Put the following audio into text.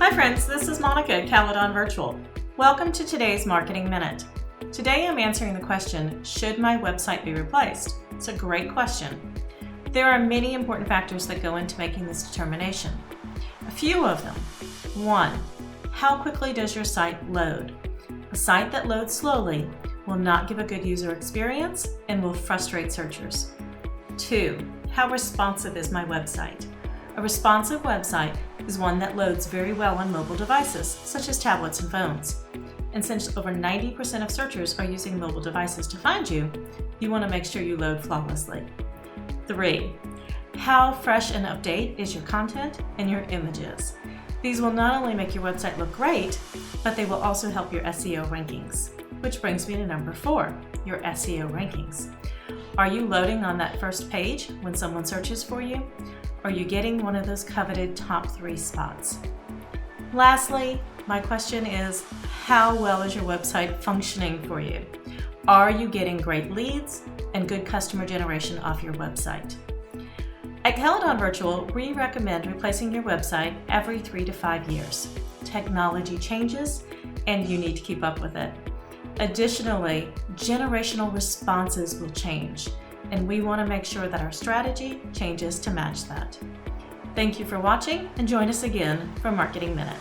Hi friends, this is Monica at Caledon Virtual. Welcome to today's Marketing Minute. Today I'm answering the question, should my website be replaced? It's a great question. There are many important factors that go into making this determination. A few of them. 1. How quickly does your site load? A site that loads slowly will not give a good user experience and will frustrate searchers. 2. How responsive is my website? A responsive website is one that loads very well on mobile devices, such as tablets and phones. And since over 90% of searchers are using mobile devices to find you, you want to make sure you load flawlessly. 3. How fresh and up-to-date is your content and your images? These will not only make your website look great, but they will also help your SEO rankings. Which brings me to number 4, your SEO rankings. Are you loading on that first page when someone searches for you? Are you getting one of those coveted top 3 spots? Lastly, my question is, how well is your website functioning for you? Are you getting great leads and good customer generation off your website? At Caledon Virtual, we recommend replacing your website every 3 to 5 years. Technology changes and you need to keep up with it. Additionally, generational responses will change, and we want to make sure that our strategy changes to match that. Thank you for watching, and join us again for Marketing Minute.